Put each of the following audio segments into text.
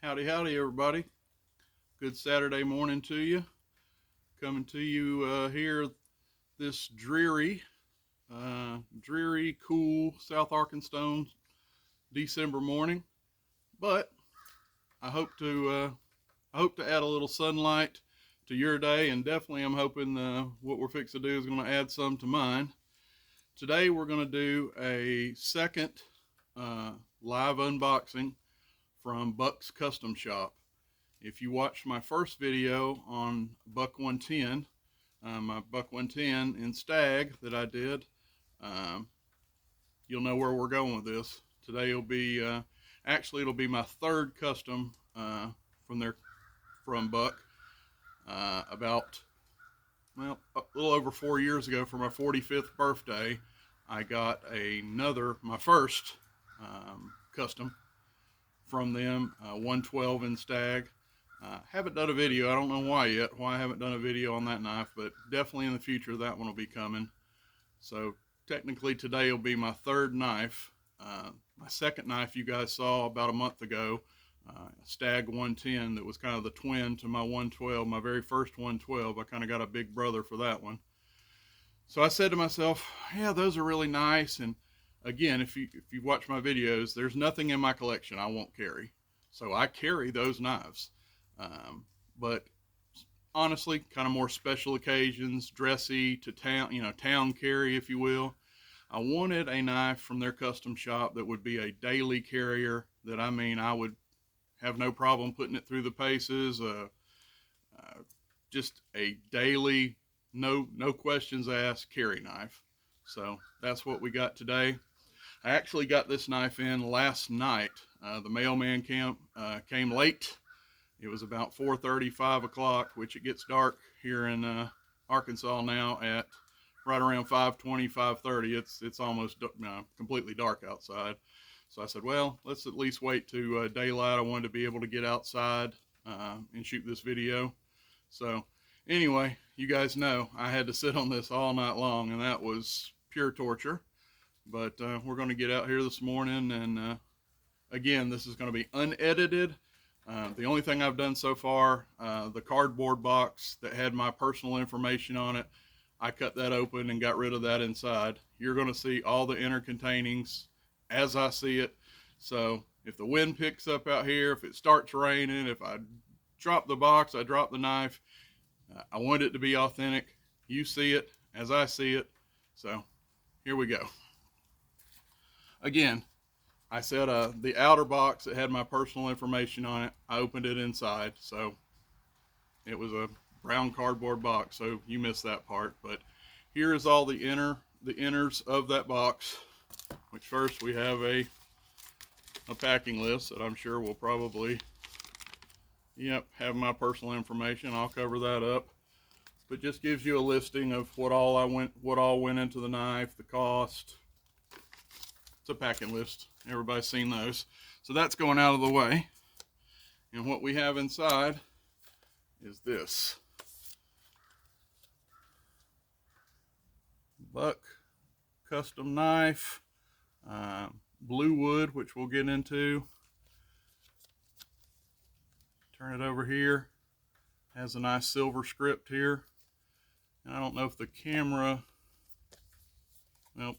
Howdy, howdy, everybody. Good Saturday morning to you. Coming to you here this dreary, cool South Arkansas December morning. But I hope to add a little sunlight to your day, and definitely I'm hoping what we're fixing to do is going to add some to mine. Today we're going to do a second live unboxing from Buck's Custom Shop. If you watched my first video on Buck 110, my Buck 110 in Stag that I did, you'll know where we're going with this. Today will be, actually it'll be my third custom from Buck. About, well, a little over 4 years ago for my 45th birthday, I got my first custom from them, 112 in Stag. Haven't done a video. I don't know why I haven't done a video on that knife, but definitely in the future that one will be coming. So technically today will be my third knife. My second knife you guys saw about a month ago, Stag 110, that was kind of the twin to my 112, my very first 112. I kind of got a big brother for that one. So I said to myself, yeah, those are really nice. And again, if you watch my videos, there's nothing in my collection I won't carry. So I carry those knives. But honestly, kind of more special occasions, dressy to town, town carry, if you will. I wanted a knife from their custom shop that would be a daily carrier, that I would have no problem putting it through the paces, just a daily, no questions asked carry knife. So that's what we got today. I actually got this knife in last night. The mailman came late. It was about 4:30, 5 o'clock, which it gets dark here in Arkansas now at right around 5:20, 5:30. It's almost completely dark outside. So I said, well, let's at least wait to daylight. I wanted to be able to get outside and shoot this video. So anyway, you guys know I had to sit on this all night long, and that was pure torture. But we're going to get out here this morning, and again, this is going to be unedited. The only thing I've done so far, the cardboard box that had my personal information on it, I cut that open and got rid of that inside. You're going to see all the inner containings as I see it. So if the wind picks up out here, if it starts raining, if I drop the box, I drop the knife, I want it to be authentic. You see it as I see it. So here we go. Again, I said the outer box that had my personal information on it, I opened it inside, so it was a brown cardboard box, so you missed that part. But here is all the inners of that box, which first we have a packing list that I'm sure will probably, have my personal information. I'll cover that up. But just gives you a listing of what all went into the knife, the cost. It's a packing list. Everybody's seen those. So that's going out of the way. And what we have inside is this Buck custom knife, blue wood, which we'll get into. Turn it over here. Has a nice silver script here. And I don't know if the camera, nope.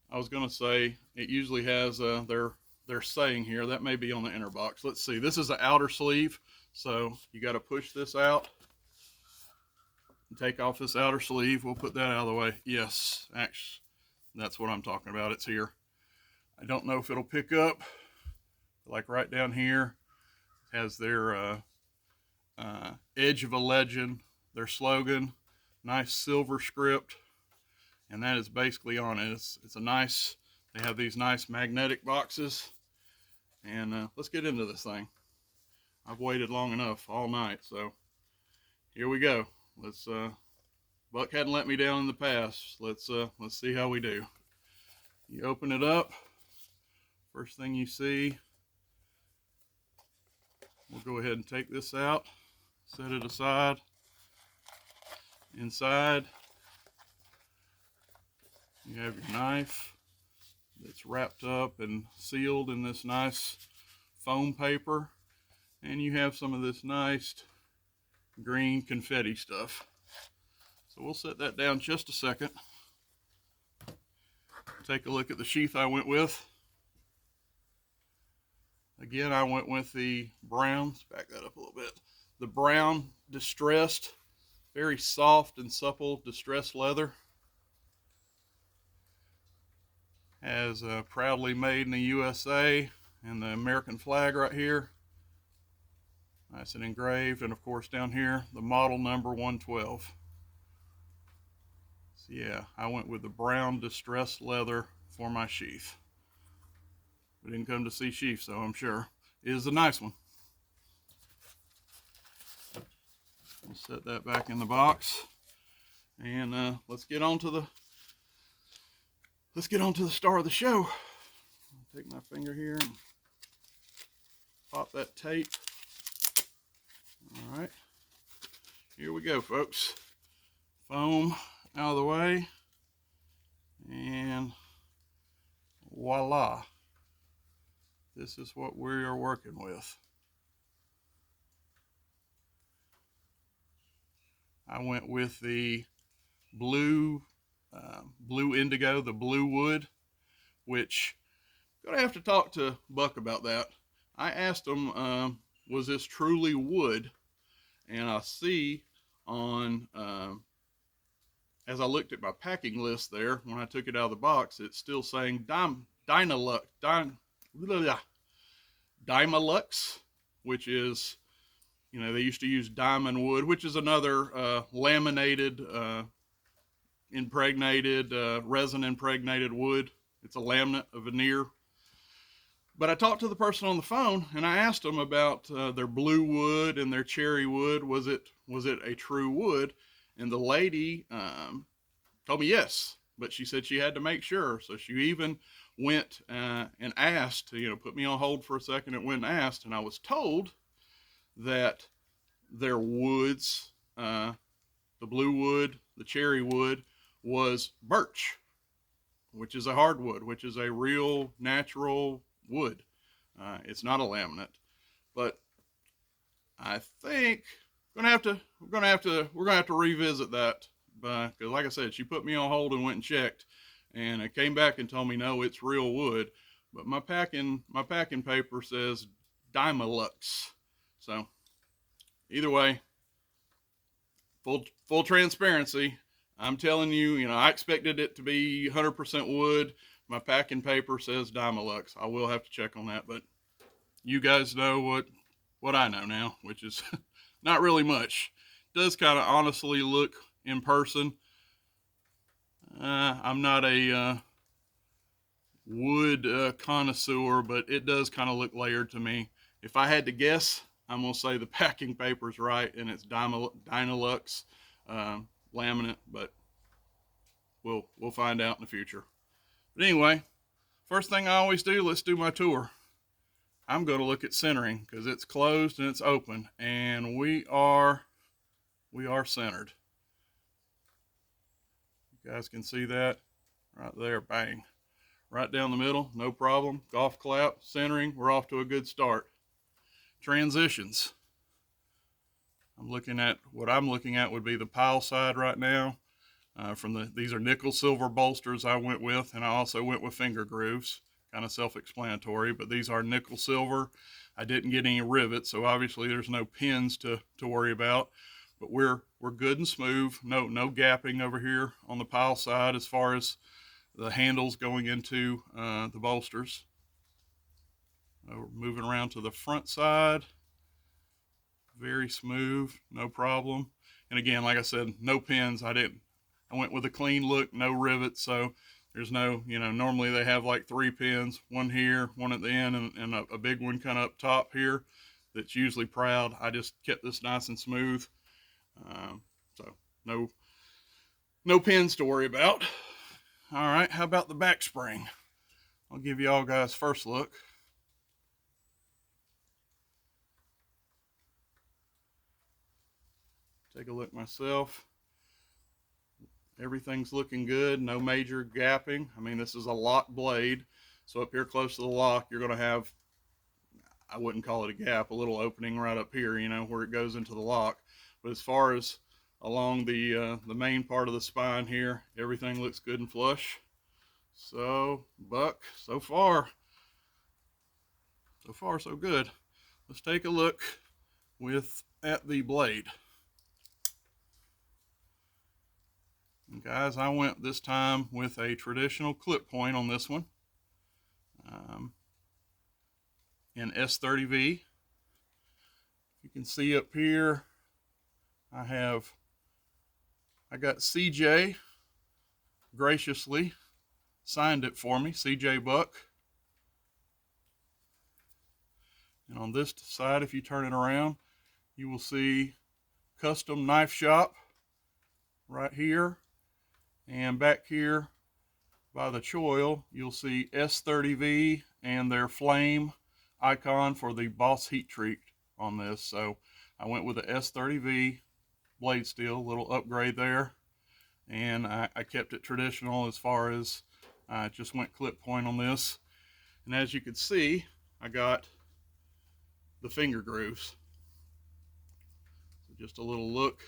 I was going to say it usually has their saying here. That may be on the inner box. Let's see. This is the outer sleeve, so you got to push this out and take off this outer sleeve. We'll put that out of the way. Yes, actually, that's what I'm talking about. It's here. I don't know if it'll pick up. Like right down here has their Edge of a Legend, their slogan, nice silver script. And that is basically on it. It's a nice, they have these nice magnetic boxes. And let's get into this thing. I've waited long enough all night, so here we go. Let's Buck hadn't let me down in the past. Let's see how we do. You open it up. First thing you see, we'll go ahead and take this out, set it aside. Inside, you have your knife, It's wrapped up and sealed in this nice foam paper. And you have some of this nice green confetti stuff. So we'll set that down just a second. Take a look at the sheath I went with. Again, I went with the brown, let's back that up a little bit. The brown distressed, very soft and supple distressed leather. Has proudly made in the USA and the American flag right here. Nice and engraved, and of course down here, the model number 112. So yeah, I went with the brown distressed leather for my sheath. We didn't come to see sheath, so I'm sure it is a nice one. We'll set that back in the box, and let's get on to the star of the show. I'll take my finger here and pop that tape. All right, here we go, folks. Foam out of the way, and voila. This is what we are working with. I went with the blue indigo, the blue wood, which I'm gonna have to talk to Buck about that. I asked him, was this truly wood? And I see on, as I looked at my packing list there, when I took it out of the box, it's still saying Dymalux, which is, you know, they used to use diamond wood, which is another laminated, impregnated, resin impregnated wood. It's a laminate, a veneer. But I talked to the person on the phone, and I asked them about their blue wood and their cherry wood. Was it a true wood? And the lady told me yes, but she said she had to make sure. So she even went and asked, you know, put me on hold for a second and went and asked, and I was told that their woods, the blue wood, the cherry wood, was birch, which is a hardwood, which is a real natural wood. It's not a laminate, but I think we're gonna have to revisit that, because like I said, she put me on hold and went and checked, and I came back and told me no, it's real wood, but my packing paper says Dymalux. So either way, full transparency, I'm telling you, you know, I expected it to be 100% wood. My packing paper says Dymalux. I will have to check on that, but you guys know what I know now, which is not really much. It does kind of honestly look in person. I'm not a wood connoisseur, but it does kind of look layered to me. If I had to guess, I'm gonna say the packing paper's right, and it's Dynalux laminate, but we'll find out in the future. But anyway, first thing I always do, let's do my tour. I'm going to look at centering because it's closed and it's open, and we are centered. You guys can see that right there, bang, right down the middle, no problem. Golf clap, centering, we're off to a good start. Transitions. What I'm looking at would be the pile side right now. These are nickel silver bolsters I went with, and I also went with finger grooves. Kind of self-explanatory, but these are nickel silver. I didn't get any rivets, so obviously there's no pins to worry about. But we're good and smooth. No gapping over here on the pile side as far as the handles going into the bolsters. We're moving around to the front side. Very smooth, no problem. And again, like I said, no pins. I went with a clean look, no rivets, so there's no, you know, normally they have like 3 pins, one here, one at the end, and a big one kind of up top here that's usually proud. I just kept this nice and smooth. So no pins to worry about. All right, how about the back spring? I'll give you all guys first look. Take a look myself. everything's looking good. No major gapping. I mean, this is a lock blade. So up here close to the lock, you're going to have, I wouldn't call it a gap, a little opening right up here, you know, where it goes into the lock. But as far as along the main part of the spine here, everything looks good and flush. So, Buck, so far so good. Let's take a look at the blade. And guys, I went this time with a traditional clip point on this one, in S30V. You can see up here, I got CJ graciously signed it for me, CJ Buck. And on this side, if you turn it around, you will see Custom Knife Shop right here. And back here by the choil, you'll see S30V and their flame icon for the Boss heat treat on this. So I went with the S30V blade steel, little upgrade there. And I kept it traditional as far as I just went clip point on this. And as you can see, I got the finger grooves. So just a little look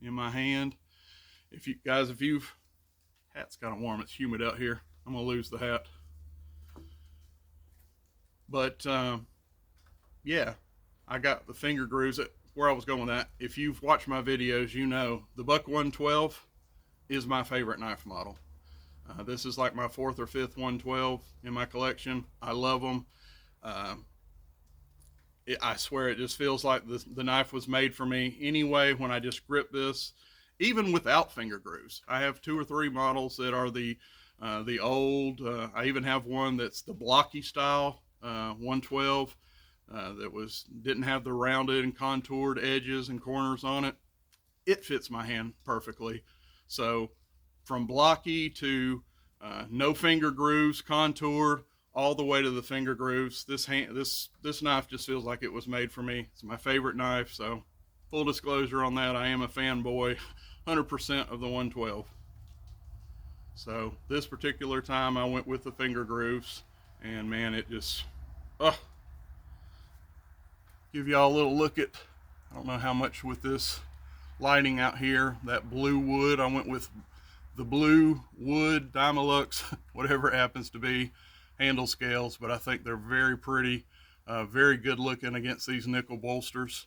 in my hand. If you've hat's kind of warm, it's humid out here. I'm gonna lose the hat. But yeah, I got the finger grooves. Where I was going with that, if you've watched my videos, you know the Buck 112 is my favorite knife model. This is like my 4th or 5th 112 in my collection. I love them. I swear it just feels like the knife was made for me anyway when I just grip this, even without finger grooves. I have 2 or 3 models that are the old, I even have one that's the blocky style 112 that didn't have the rounded and contoured edges and corners on it. It fits my hand perfectly. So from blocky to no finger grooves, contoured, all the way to the finger grooves, this knife just feels like it was made for me. It's my favorite knife. So full disclosure on that, I am a fanboy 100% of the 112. So this particular time I went with the finger grooves, and man, it just, give y'all a little look at, I don't know how much with this lighting out here, that blue wood. I went with the blue wood Dymilux, whatever it happens to be, handle scales, but I think they're very pretty, very good looking against these nickel bolsters.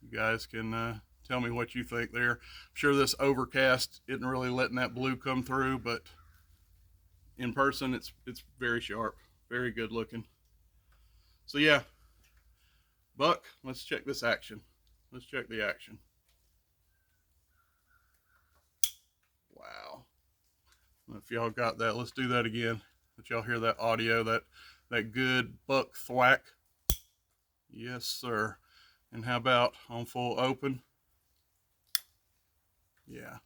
You guys can tell me what you think there. I'm sure this overcast isn't really letting that blue come through, but in person it's very sharp, very good looking. So yeah, Buck, let's check this action. Let's check the action. Wow. If y'all got that, let's do that again. Let y'all hear that audio, that good buck thwack. Yes, sir. And how about on full open? Yeah.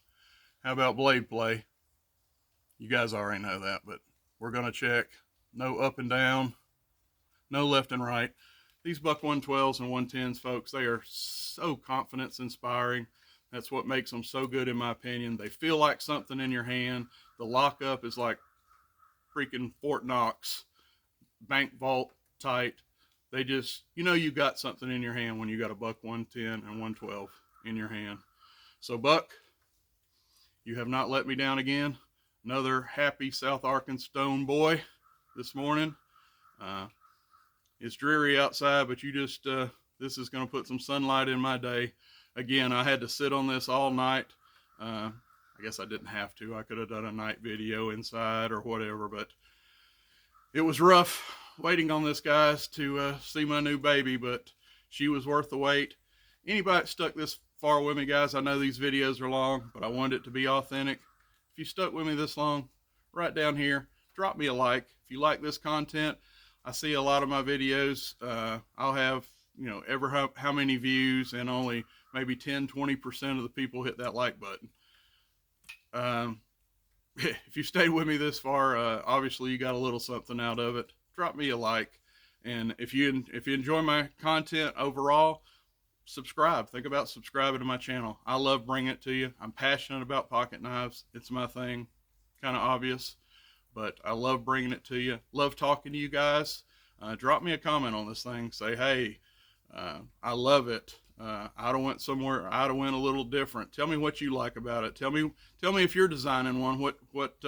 How about blade play? You guys already know that, but we're going to check. No up and down, no left and right. These Buck 112s and 110s, folks, they are so confidence inspiring. That's what makes them so good, in my opinion. They feel like something in your hand. The lockup is like freaking Fort Knox, bank vault tight. They just, you know, you got something in your hand when you got a Buck 110 and 112 in your hand. So Buck, you have not let me down again. Another happy South Arkansas boy this morning. It's dreary outside, but you just, this is going to put some sunlight in my day. Again, I had to sit on this all night. I guess I didn't have to. I could have done a night video inside or whatever, but it was rough waiting on this, guys, to see my new baby, but she was worth the wait. Anybody that stuck this far with me, guys, I know these videos are long, but I wanted it to be authentic. If you stuck with me this long, right down here, drop me a like. If you like this content, I see a lot of my videos, I'll have, you know, ever how many views, and only maybe 10-20% of the people hit that like button. If you stayed with me this far, obviously you got a little something out of it. Drop me a like, and if you enjoy my content overall, subscribe. Think about subscribing to my channel. I love bringing it to you. I'm passionate about pocket knives. It's my thing. Kind of obvious, but I love bringing it to you. Love talking to you guys. Drop me a comment on this thing. Say, hey, I love it. I'd have went somewhere. I'd have went a little different. Tell me what you like about it. Tell me if you're designing one. What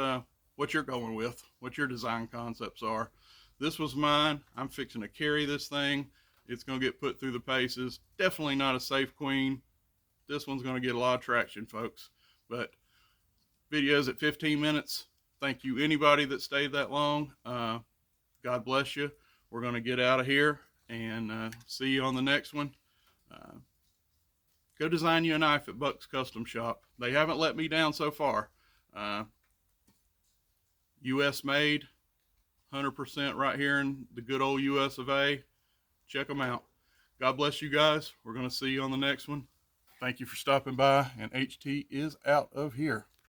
you're going with. What your design concepts are. This was mine. I'm fixing to carry this thing. It's going to get put through the paces. Definitely not a safe queen. This one's going to get a lot of traction, folks. But videos at 15 minutes. Thank you anybody that stayed that long. God bless you. We're going to get out of here and see you on the next one. Go design you a knife at Buck's Custom Shop. They haven't let me down so far. US made, 100% right here in the good old US of A. Check them out. God bless you guys. We're going to see you on the next one. Thank you for stopping by, and HT is out of here.